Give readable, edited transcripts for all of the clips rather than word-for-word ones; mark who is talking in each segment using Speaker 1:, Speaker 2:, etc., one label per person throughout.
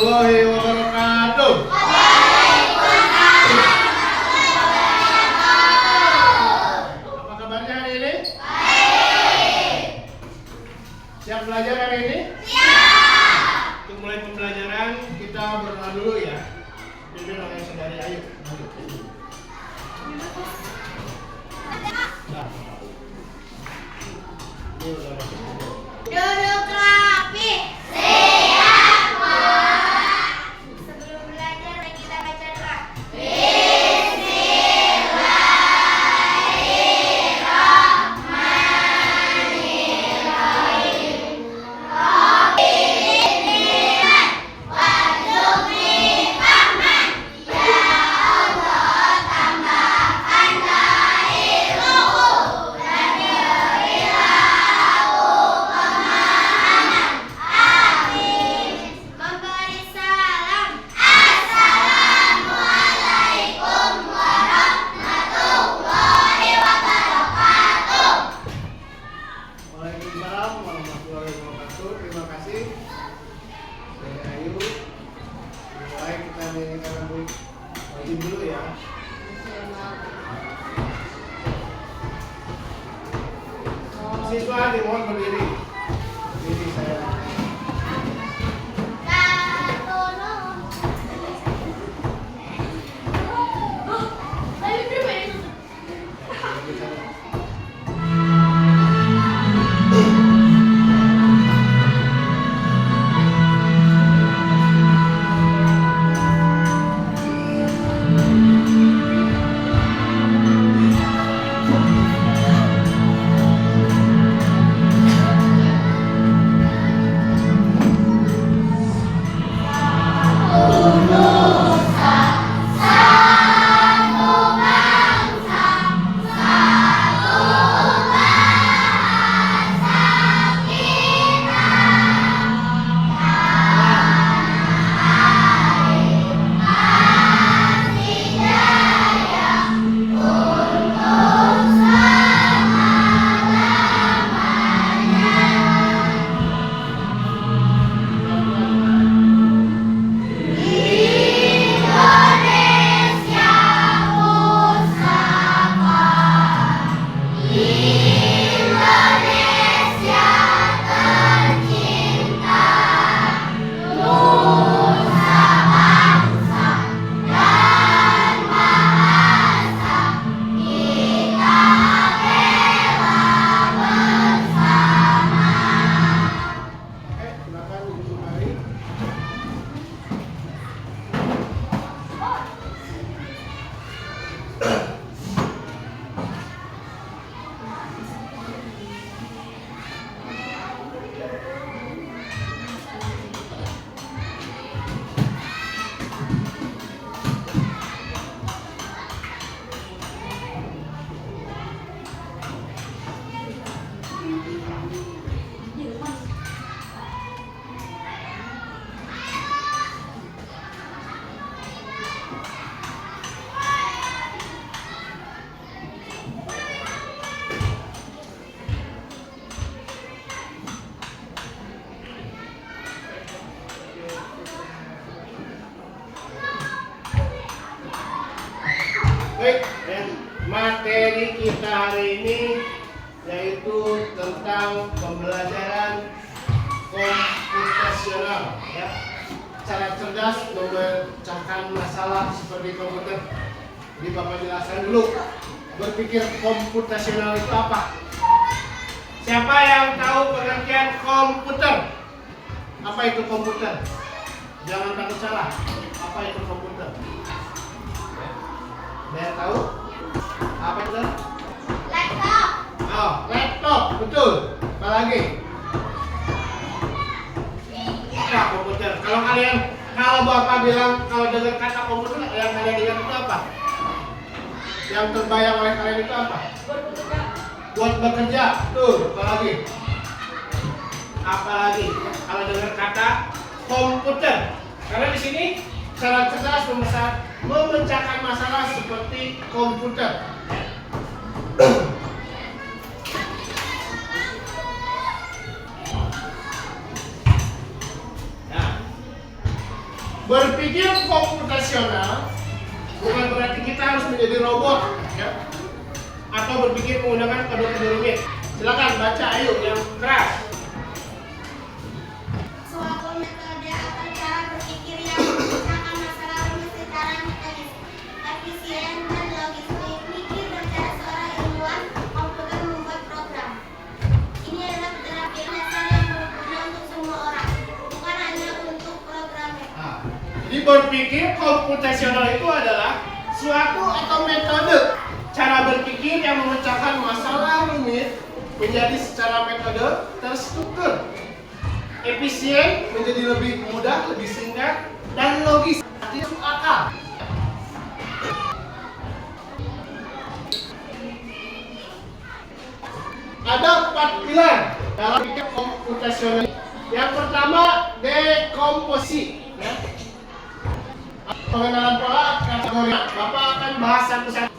Speaker 1: warahmatullahi wabarakatuh. Apa kabarnya hari ini? Siap belajar hari ini? Siap. Untuk mulai pembelajaran kita berdoa dulu ya. Pimpin oleh saudari Ayu. Nah.
Speaker 2: Duduk rapi. Siap, Pak. Sebelum belajar, mari kita baca doa. Memberi salam. Assalamualaikum warahmatullahi wabarakatuh.
Speaker 1: Waalaikumsalam warahmatullahi wabarakatuh. Terima kasih dari Ayu. Mulai kita menyanyikan lagu wajib dulu ya. Siswa dimohon berdiri. Berdiri saya. Silakan duduk kembali. Baik, dan materi kita hari ini yaitu tentang pembelajaran komputasional ya. Cara cerdas memecahkan masalah seperti komputer. Jadi Bapak jelaskan dulu berpikir komputasional itu apa? Siapa yang tahu pengertian komputer? Apa itu komputer? Jangan takut salah. Apa itu komputer? Ada yang tahu? Apa itu?
Speaker 2: Laptop.
Speaker 1: Oh, laptop, betul. Apa lagi? Nah, komputer. Kalau Bapak bilang, kalau dengar kata komputer, yang kalian ingat itu apa? Yang terbayang oleh kalian itu apa? Buat bekerja. Tuh, apa lagi? Apa lagi? Kalau dengar kata komputer. Karena di sini cara cerdas memecahkan masalah seperti komputer. Nah, Berpikir komputasional bukan berarti kita harus menjadi robot, ya. Atau berpikir menggunakan kode-kode rumit. Silakan baca, ayo yang keras.
Speaker 2: Suatu metode atau cara berpikir yang memecahkan masalah rumit secara mekanis, efisien, dan logis. Mikir dan cara seorang ilmuwan komputer membuat program. Ini adalah keterampilan dasar yang berguna untuk semua orang, bukan hanya untuk programmer.
Speaker 1: Jadi berpikir komputasional itu adalah suatu atau metode cara berpikir yang memecahkan masalah rumit menjadi secara metode terstruktur, efisien, menjadi lebih mudah, lebih singkat, dan logis, tidak masuk akal. Ada 4 pilar dalam pikir komputasional. Yang pertama, dekomposisi, ya. Pengenalan pola kategori. Bapak akan bahas satu-satu.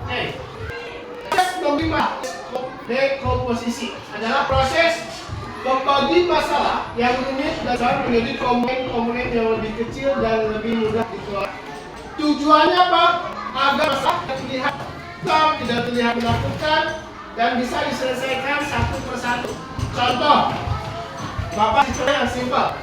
Speaker 1: Oke. Proses membagi dekomposisi adalah proses membagi masalah yang rumit dan menjadi komponen-komponen yang lebih kecil dan lebih mudah dikelola. Tujuannya apa? Agar masalah terlihat tidak terlihat menakutkan dan bisa diselesaikan satu persatu. Contoh, Bapak contoh yang simpel,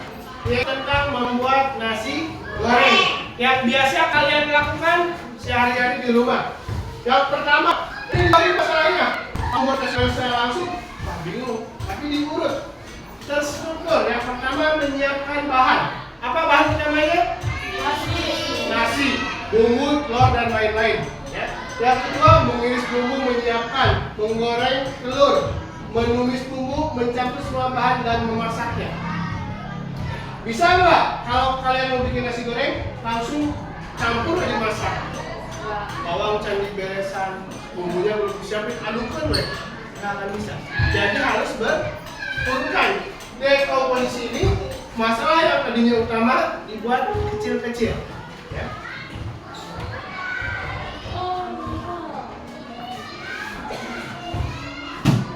Speaker 1: yaitu tentang membuat nasi goreng yang biasa kalian lakukan sehari-hari di rumah. Yang pertama, ini dari masalahnya. Membuat nasi goreng secara langsung, bingung, tapi diurut. Terstruktur. Yang pertama, menyiapkan bahan. Apa bahan utamanya? Nasi, bumbu, telur, dan lain-lain. Ya. Yang kedua, mengiris bumbu, menyiapkan, menggoreng telur, menumis bumbu, mencampur semua bahan dan memasaknya. Bisa nggak kalau kalian mau bikin nasi goreng langsung campur aja masak? Bawang candi beresan, bumbunya belum disiapin, adukkan weh, nggak akan bisa. Jadi harus berurutan. Dekomposisi ini masalah yang tadinya utama dibuat kecil-kecil. Ya.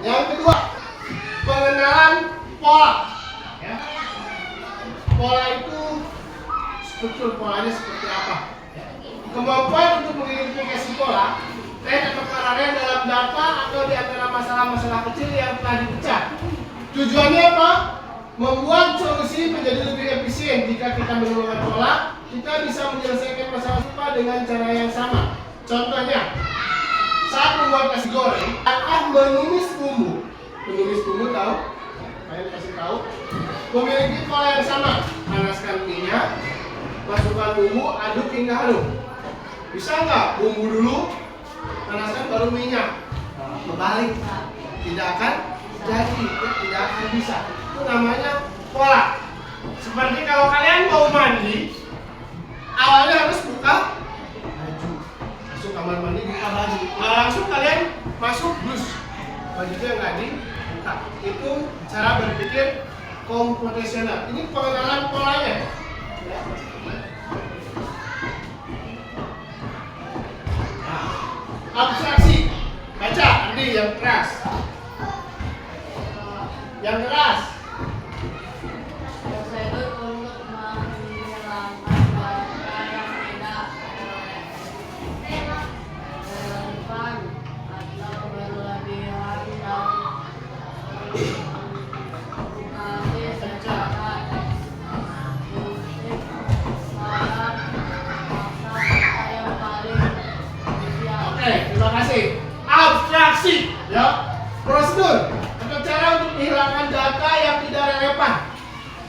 Speaker 1: Yang kedua, pengenalan pola. Ya. Pola itu struktur polanya seperti apa? Ya. Kemampuan untuk mengidentifikasi pola, tren atau paralel dalam data atau di antara masalah-masalah kecil yang telah dipecah. Tujuannya apa? Membuat solusi menjadi lebih efisien. Jika kita menemukan pola, kita bisa menyelesaikan masalah serupa dengan cara yang sama. Contohnya, saat membuat nasi goreng, akan menumis bumbu. Menumis bumbu tahu? Kalian pasti tahu. Memiliki pola yang sama. Panaskan minyak, masukkan bumbu, aduk hingga harum. Bisa nggak bumbu dulu, panaskan baru minyak? Kebalik, tidak akan jadi, tidak akan bisa. Itu namanya pola. Seperti kalau kalian mau mandi, awalnya harus buka baju, masuk kamar mandi buka baju. Nah, langsung kalian masuk dus, bajunya nggak dibuka. Itu cara berpikir komputasional. Ini pengenalan polanya. Ya. Nah, abstraksi. Baca, ini yang keras. Yang keras.
Speaker 3: Prosedur untuk menghilangkan data yang tidak relevan atau berlebihan dan mengaplikasi secara eksklusif pada fakta yang paling krusial.
Speaker 1: Oke, terima kasih. Abstraksi, ya. Prosedur atau cara untuk menghilangkan data yang tidak relevan,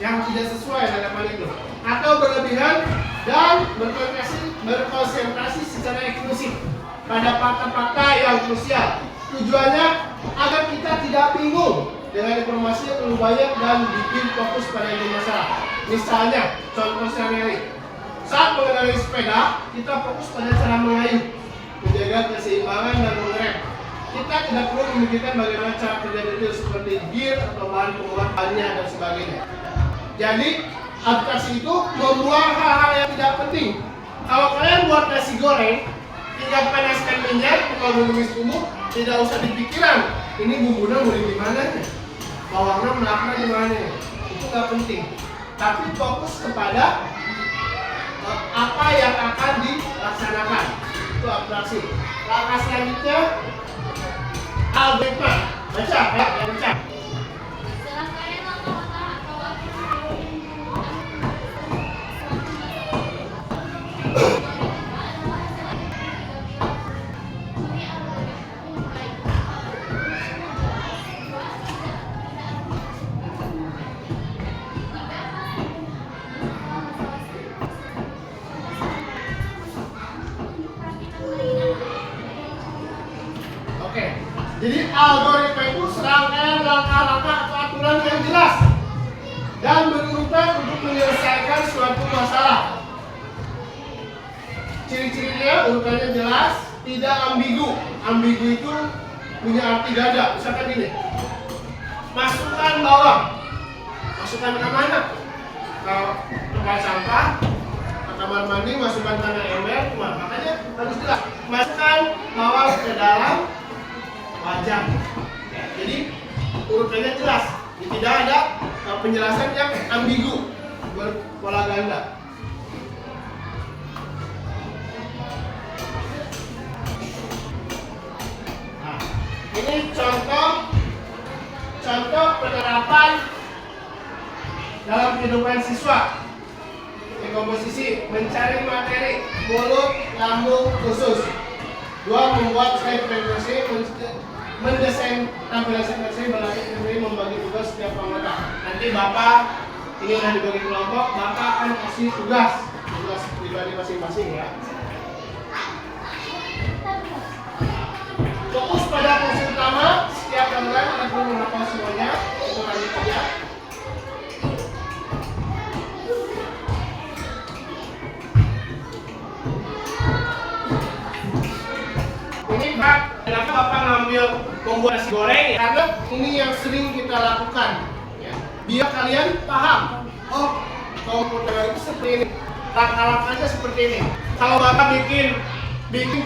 Speaker 1: yang tidak sesuai hadapan itu, atau berlebihan dan berkonsentrasi secara eksklusif pada fakta-fakta yang krusial. Tujuannya agar kita tidak bingung dengan informasi yang terlalu banyak dan bikin fokus pada inti masalah. Misalnya, contoh sehari-hari, saat mengendarai sepeda, kita fokus pada cara mengayuh, menjaga keseimbangan dan mengerem. Kita tidak perlu memikirkan bagaimana cara kerja detail seperti gear atau bahan penguat bannya dan sebagainya. Jadi, abstraksi itu membuang hal-hal yang tidak penting. Kalau kalian buat nasi goreng, tinggal panaskan minyak, tinggal menumis bumbu, tidak usah dipikiran. Ini bumbunya mau di mana nih? Bawangnya melakna di mana? Itu nggak penting. tapi fokus kepada apa yang akan dilaksanakan. Itu abstraksi. Langkah selanjutnya algoritma. Baca, ya, baca.
Speaker 2: Serangkaian langkah-langkah atau aktivitas
Speaker 1: Oke, jadi algoritma itu serangkaian langkah-langkah atau aturan yang jelas dan berurutan untuk menyelesaikan suatu masalah. Ciri-cirinya urutannya jelas, tidak ambigu. Ambigu itu punya arti ganda. Misalkan gini, masukkan bawang. Masukkan ke mana? Ke tempat sampah, ke kamar mandi, masukkan tanah ember, cuma makanya harus jelas. Masukkan bawang ke dalam wajan. Ya, jadi urutannya jelas. Tidak ada penjelasan yang ambigu, berpola ganda. Nah, ini contoh penerapan dalam kehidupan siswa. Komposisi, mencari materi, mulut, lambung, usus. 2. Membuat slide presentasi, mendesain tampilan presentasi, berlatih teori, membagi tugas setiap anggota. Nanti Bapak ini udah dibagi kelompok, Bapak akan kasih tugas pribadi masing-masing ya. Fokus pada fungsi utama setiap gambaran, kita perlu menghafal semuanya. Itu lanjut aja. Kenapa Bapak ngambil membuat nasi goreng? Karena ini yang sering kita lakukan ya. Biar kalian paham. Oh, komputer itu seperti ini. Langkah-langkahnya seperti ini. Kalau Bapak bikin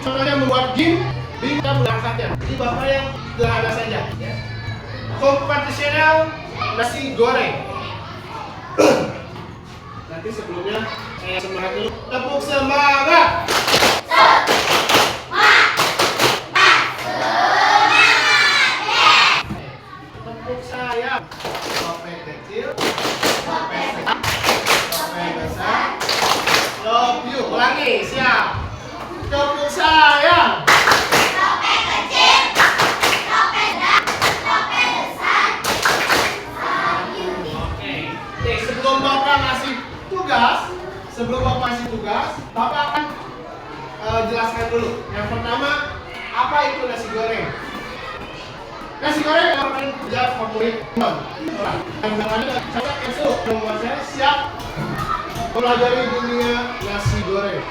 Speaker 1: contohnya membuat game, kita berangkatnya. Jadi Bapak yang sederhana saja ya. Kompetisional nasi goreng. Nanti sebelumnya saya semangat dulu. Tepuk semangat. Topeng kecil, topeng sedang, topeng besar. Love you. Ulangi, siap. Tepuk sayang.
Speaker 2: topeng kecil, topeng sedang, topeng besar.
Speaker 1: Oke. Nih, sebelum Bapak ngasih tugas, Bapak akan jelaskan dulu. Yang pertama, apa itu nasi goreng? Nasi goreng adalah kerja favorit teman. Yang namanya saya esok membuat saya siap pelajari dunia nasi goreng.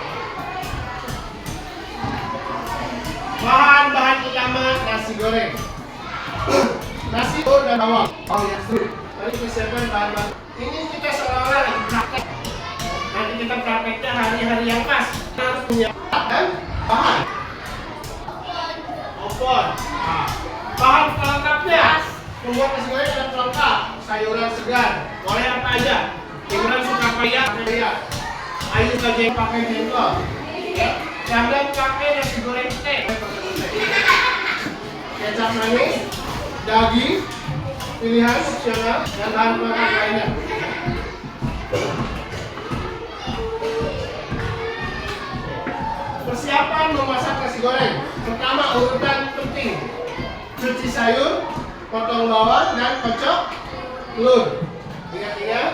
Speaker 1: Bahan-bahan utama nasi goreng: nasi dan bawang. Oh ya, seru. Tadi persiapan bahan-bahan. Ini kita seolah-olah lagi praktek. Nanti kita prakteknya hari-hari yang pas. Kita harus punya dan bahan. Opor. Nah, bahan pelengkapnya membuat nasi goreng ada pelengkap, sayuran segar, boleh apa aja. Imran suka paya, Ayu kajeng pakai jengkol, ya. Jangan pakai nasi goreng teh. Kecap manis, daging, pilihan opsional dan bahan pelengkap lainnya. Persiapan memasak nasi goreng. Pertama, urutan penting: cuci sayur, potong bawang, dan kocok telur. Ingat-ingat,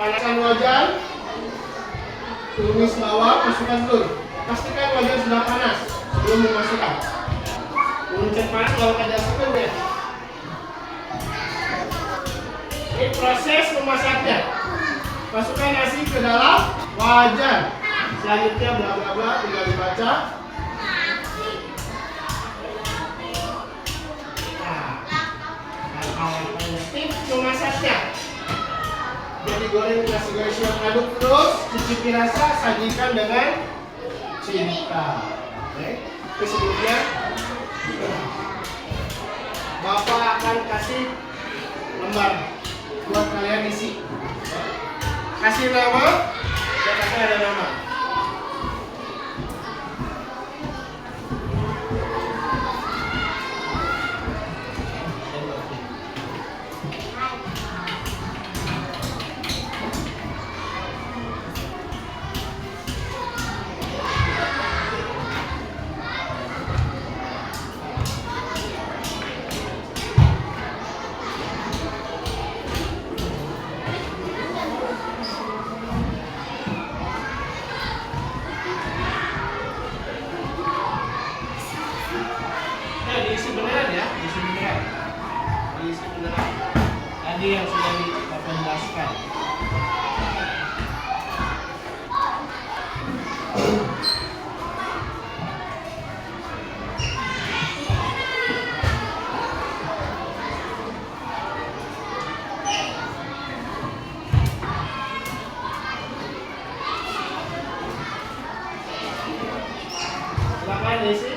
Speaker 1: panaskan wajan, tumis bawang, masukkan telur. Pastikan wajan sudah panas sebelum memasukkan. Mencet panas kalau ada asapnya udah. Ini proses memasaknya. Masukkan nasi ke dalam wajan. Selanjutnya bla bla bla, tinggal dibaca. Tips memasaknya: jadi goreng nasi goreng siap aduk terus, cicipi rasa, sajikan dengan cinta. Oke, sebelumnya Bapak akan kasih lembar buat kalian isi. Kasih nama, ya kasih ada nama. Diisi beneran ya, diisi beneran. Diisi beneran. Tadi yang sudah dijelaskan. Silakan diisi.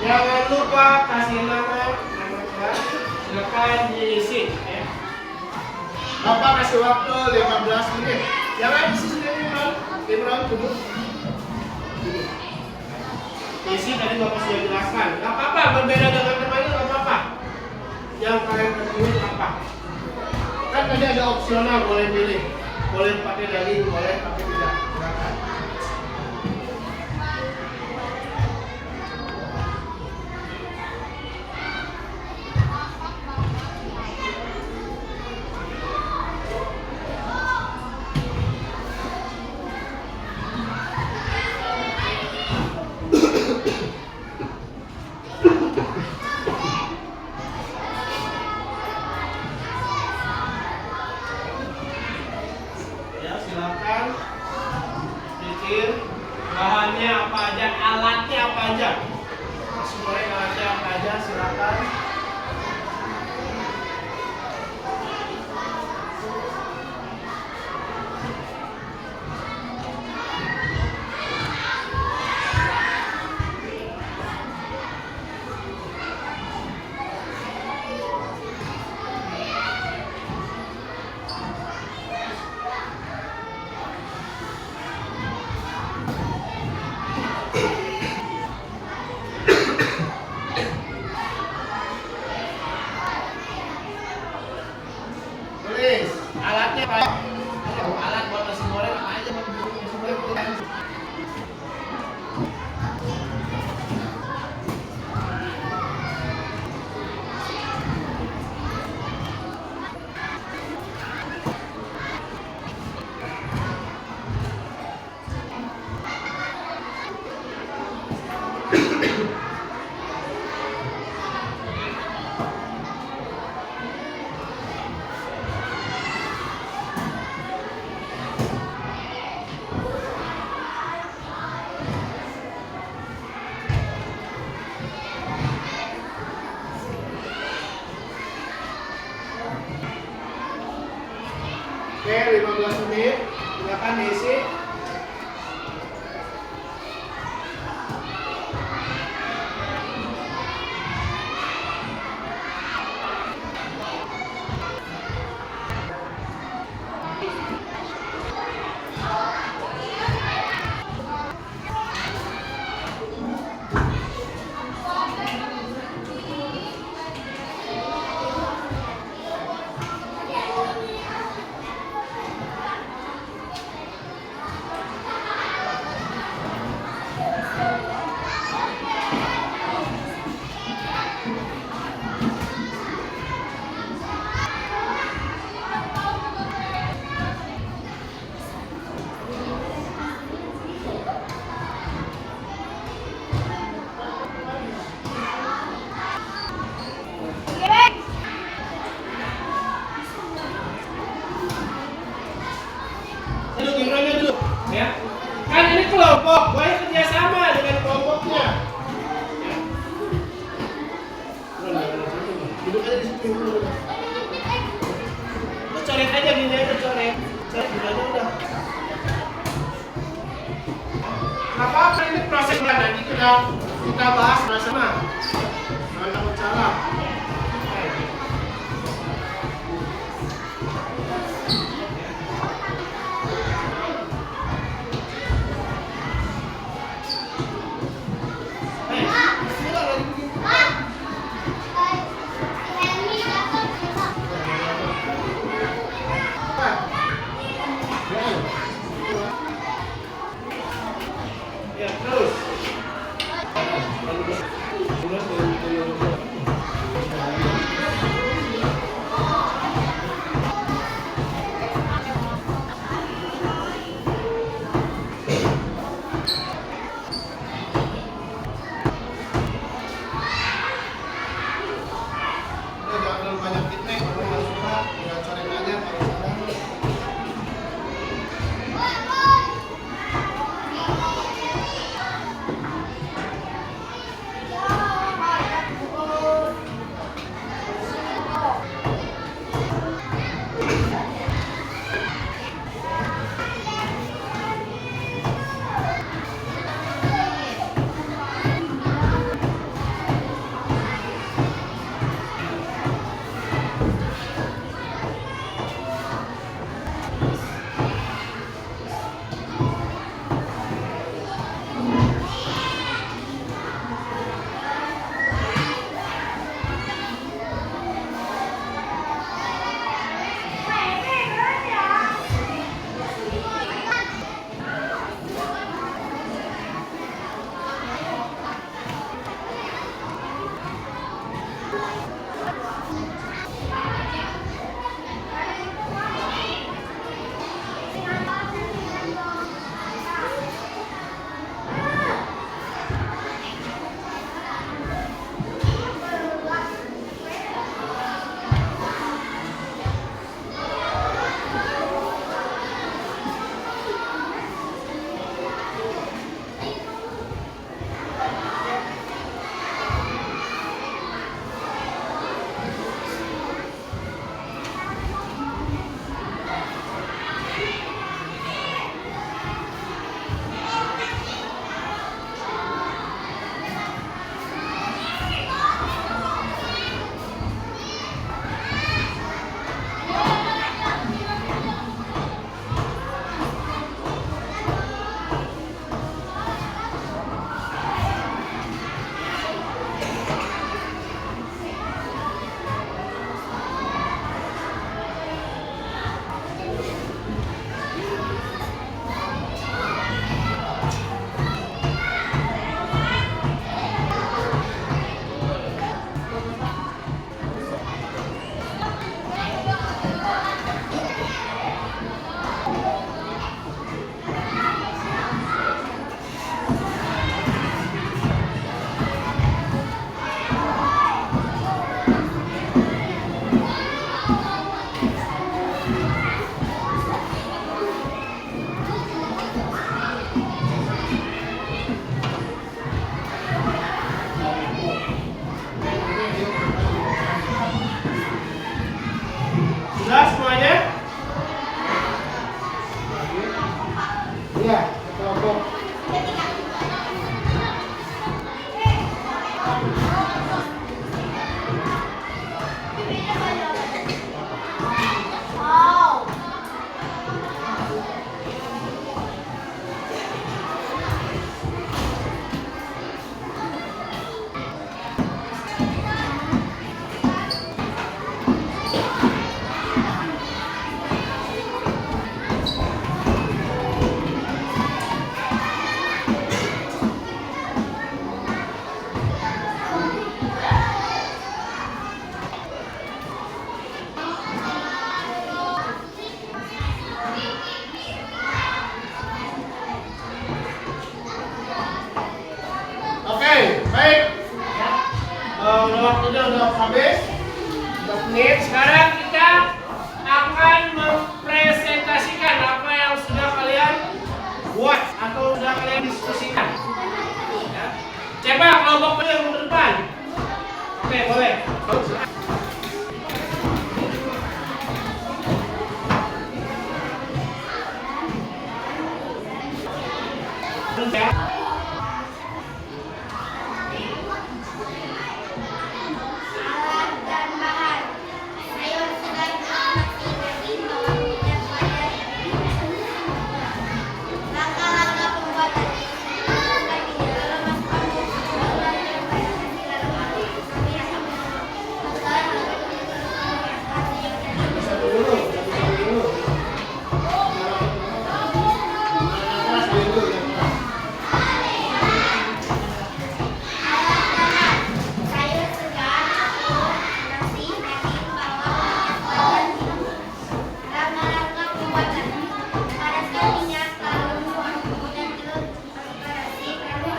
Speaker 1: Jangan lupa kasih nama kelas. Silakan diisi ya. Bapak kasih waktu 15 menit. Jangan isi sendiri, Bang. Imran tunggu. Isi tadi Bapak sudah jelaskan. Gak apa-apa, berbeda dengan temannya gak apa-apa. Yang kalian ketahui apa? Kan tadi ada opsional, boleh pilih. Boleh pakai daging, boleh pakai tidak. Silakan. Ya, silakan pikir bahannya apa aja, alatnya apa aja. Nasi goreng alatnya apa aja, silakan. ini proses nanti kita bahas sama-sama. Jangan takut salah. Ya, terus. Jangan terlalu banyak fitnah, kalau nggak suka, tinggal coret aja kalau suka. Sudah semuanya? Iya, kelompok. Oke, baik. Udah waktunya udah habis. Udah menit. Sekarang kita akan mempresentasikan apa yang sudah kalian buat atau sudah kalian diskusikan. Ya. Coba kelompok yang ke depan. Oke, boleh. Ya.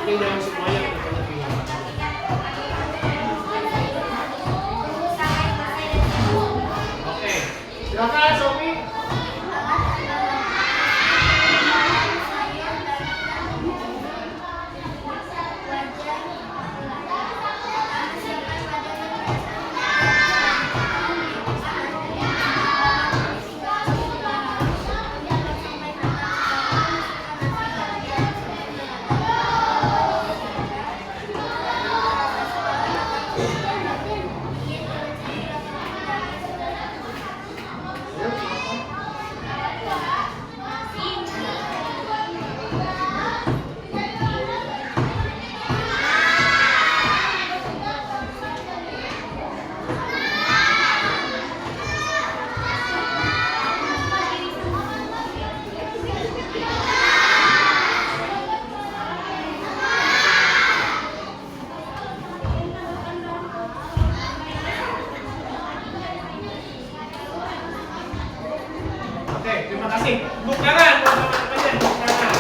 Speaker 1: Penting jangan semuanya kita lebih. Oke, silakan Sofi. Oke, terima kasih. Tepuk tangan buat teman-teman yang tepuk tangan.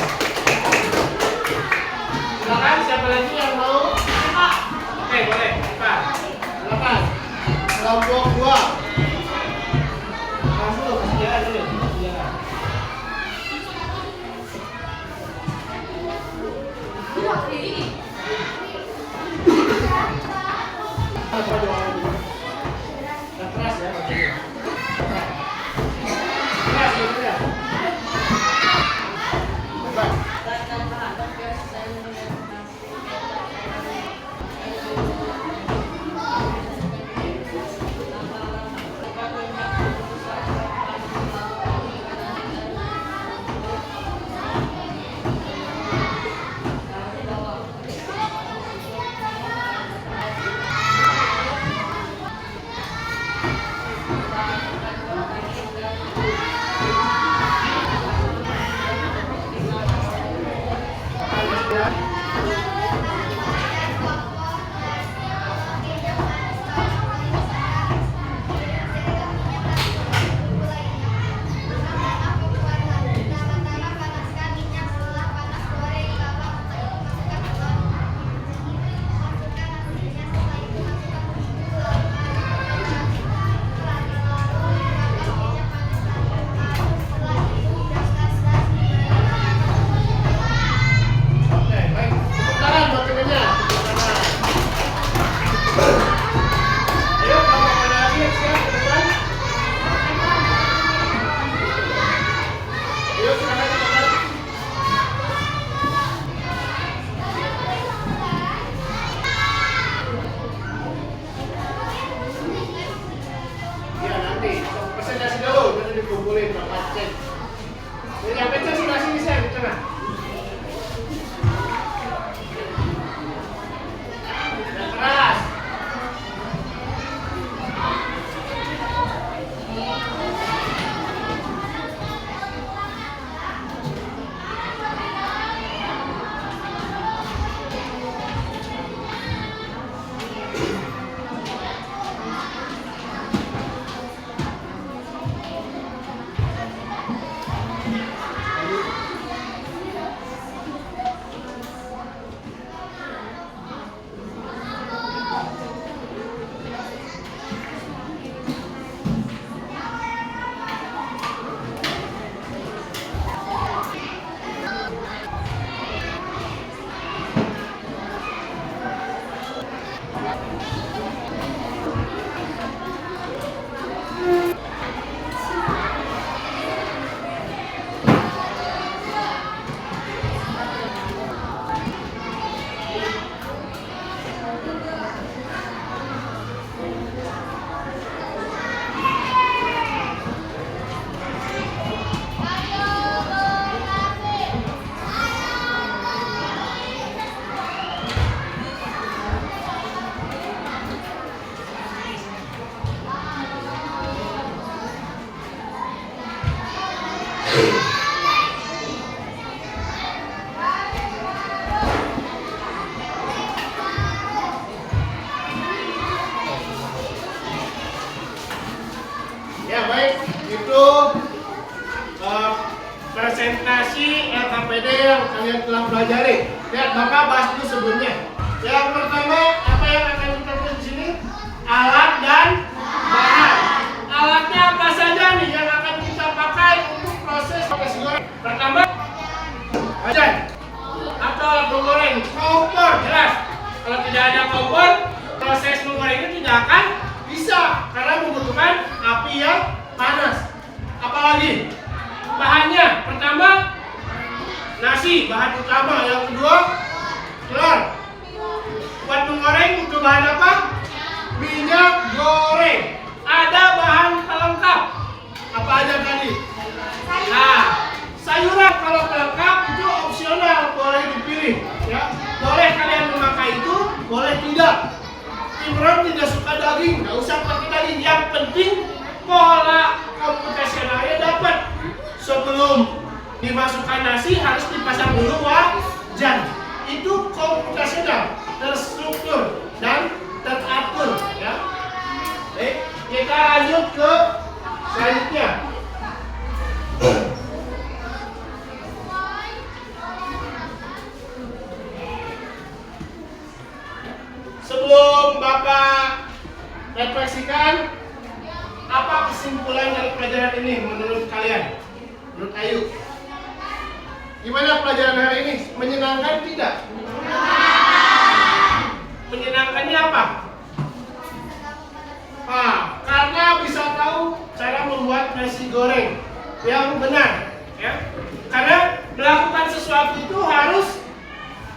Speaker 1: Silakan siapa lagi yang mau? Oke, boleh. Pak. Silakan. Kelompok 2. Langsung dulu, kasih jalan dulu. Kasih jalan. Udah keras ya, bacanya. Keras, ya. Coba. Oke, baik. Tepuk tangan buat temennya. Tepuk tangan. Ayo, kalau ada lagi yang siap ke depan. Ayo, silakan ke depan. Ya, nanti presentasi dulu, nanti dikumpulin Bapak cek. Yang pecah sebelah sini saya di tengah. Yang keras. Ya baik, itu presentasi LKPD yang kalian telah pelajari. Lihat, Bapak bahas dulu sebelumnya. Yang pertama, apa yang akan kita lihat di sini? Alat dan bahan. Alatnya apa saja nih yang akan kita pakai untuk proses nasi goreng? Pertama, wajan atau alat menggoreng, kompor, jelas. Kalau tidak ada kompor, proses menggorengnya tidak akan bisa karena membutuhkan api yang panas. Apalagi bahannya, pertama nasi, bahan utama. Yang kedua, telur. Buat menggoreng butuh bahan apa? Minyak goreng. Ada bahan pelengkap. Apa aja tadi? Nah, sayuran kalau pelengkap itu opsional, boleh dipilih. Ya, boleh kalian memakai itu, boleh tidak. Imron tidak suka daging, nggak usah pakai daging. Yang penting pola komputasionalnya dapat. Sebelum dimasukkan nasi harus dipasang dulu wajan. Itu komputasional, terstruktur dan teratur. Ya. Baik, kita lanjut ke selanjutnya. Sebelum Bapak refleksikan, apa kesimpulan dari pelajaran ini menurut kalian? Menurut Ayu? Gimana pelajaran hari ini? Menyenangkan tidak? Menyenangkannya apa? Karena bisa tahu cara membuat nasi goreng yang benar, ya. Karena melakukan sesuatu itu harus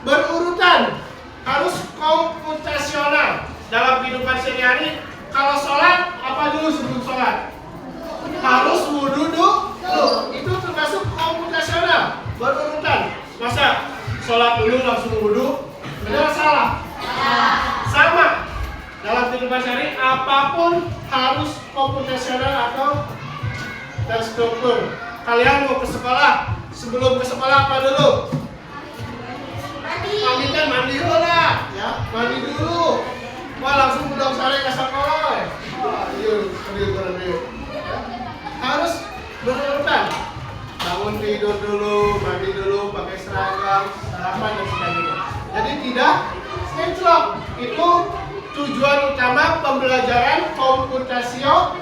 Speaker 1: berurutan, harus komputasional dalam kehidupan sehari-hari. Kalau sholat, apa dulu sebelum sholat? Harus wudhu dulu. Itu termasuk komputasional, berurutan. Masa sholat dulu langsung wudhu? Benar salah? Sama. Dalam kehidupan sehari, apapun harus komputasional atau terstruktur. Kalian mau ke sekolah, sebelum ke sekolah apa dulu? Mandi dulu lah, ya, mandi dulu. Wah, langsung udah sore ke sekolah. Harus berurutan. Bangun tidur dulu, mandi dulu, pakai seragam, sarapan dan sebagainya. Jadi tidak ngeclok. Itu tujuan utama pembelajaran komputasional.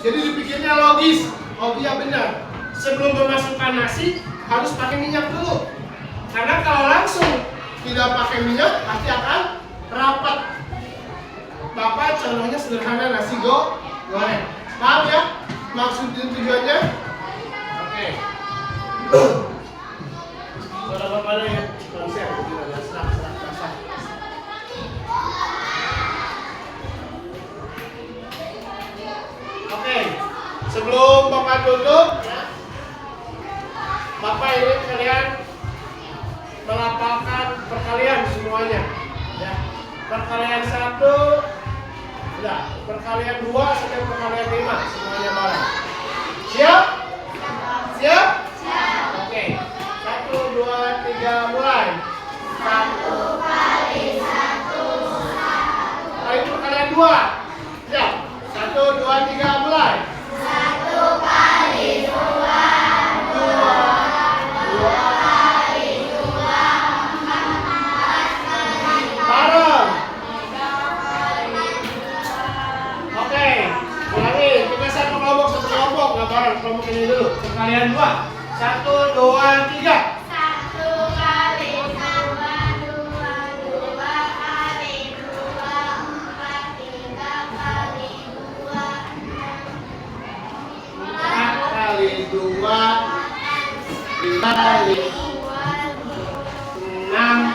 Speaker 1: Jadi dipikirnya logis. Oh iya benar. Sebelum memasukkan nasi harus pakai minyak dulu. Karena kalau langsung tidak pakai minyak pasti akan rapat. Bapak contohnya sederhana, nasi goreng. Paham ya maksud dan tujuannya? Oke. Suara Bapak ya konser gimana? Serak. Oke. Sebelum Bapak tutup, Bapak ini kalian melafalkan perkalian semuanya. Ya. Perkalian 1, udah. Perkalian 2 sampai perkalian 5 semuanya bareng. Siap? Siap? Siap. Oke. 1, 2, 3 mulai.
Speaker 2: 1 kali 1.
Speaker 1: Itu perkalian 2. Siap. 1, 2, 3 mulai.
Speaker 2: 1 kali 2. 2 kali 2. 4 kali 4.
Speaker 1: Bareng. Oke. Ulangi. Kita satu kelompok. Nggak bareng. Kelompok ini dulu. Perkalian 2. 1, 2, 3.
Speaker 2: 1 kali 2. 2 kali 2. 4 3 kali 2.
Speaker 1: 4 kali 2. 5 kali 6.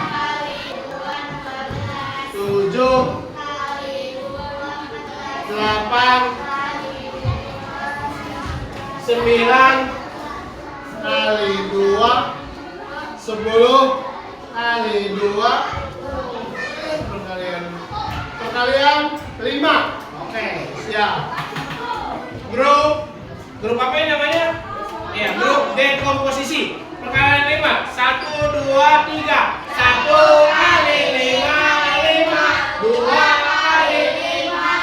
Speaker 1: 7. 8. 9 kali 2. 10 kali 2. Perkalian 5. Oke, siap. Grup apa ini namanya? Ya, grup dekomposisi. Perkalian 5. 1, 2, 3. 1 kali 5, 5. 2 kali 5,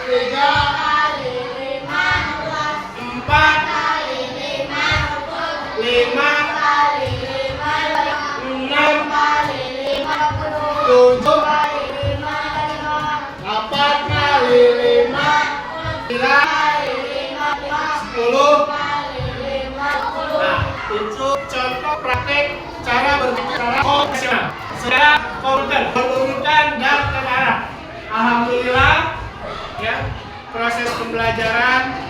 Speaker 1: 3
Speaker 2: kali 5
Speaker 1: 4
Speaker 2: kali 5
Speaker 1: 5
Speaker 2: kali 5
Speaker 1: 6 7
Speaker 2: kali 5
Speaker 1: 8 kali 5 9
Speaker 2: kali 5
Speaker 1: 10.
Speaker 2: kali 5
Speaker 1: Nah, itu contoh praktek cara berpikir secara konvensional, secara komputer, berurutan dan terarah. Alhamdulillah, ya, proses pembelajaran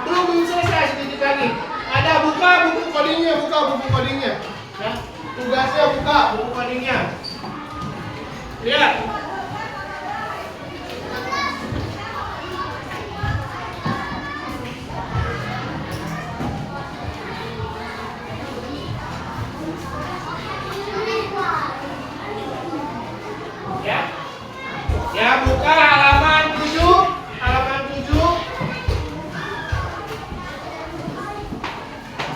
Speaker 1: belum selesai sedikit lagi. Ada buka buku codingnya, ya. Tugasnya buka buku codingnya. Lihat. Ya. Ya, buka halaman 7. Halaman 7.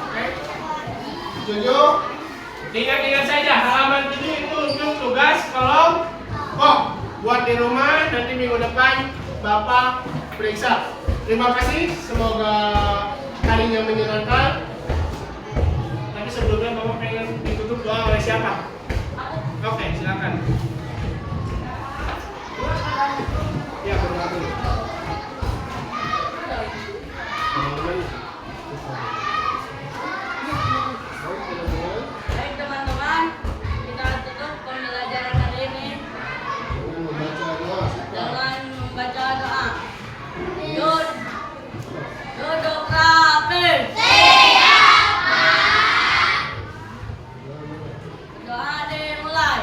Speaker 1: Oke. 7. Ingat-ingat saja, halaman 7 itu untuk tugas kelompok. Buat di rumah, nanti minggu depan Bapak periksa. Terima kasih, semoga harinya menyenangkan. Tapi sebelumnya Bapak pengen ditutup doa oleh siapa? Oke, silakan. Ya, berdoa dulu.
Speaker 3: Baik teman-teman, kita tutup pembelajaran hari ini
Speaker 1: Membaca doa.
Speaker 3: dengan membaca doa. Yud, duduk rapi. Doa dimulai.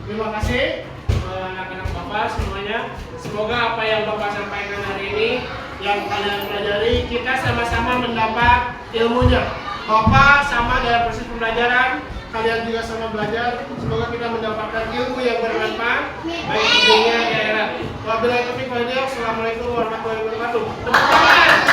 Speaker 1: Terima kasih anak-anak Bapak semuanya. Semoga apa yang Bapak sampaikan hari ini, yang kalian pelajari, kita sama-sama mendapat ilmunya. Bapak sama dalam proses pembelajaran, kalian juga sama belajar. Semoga kita mendapatkan ilmu yang bermanfaat baik di dunia dan akhirat. Wabillahi taufiq wal hidayah. Assalamualaikum warahmatullahi wabarakatuh. Tepuk tangan.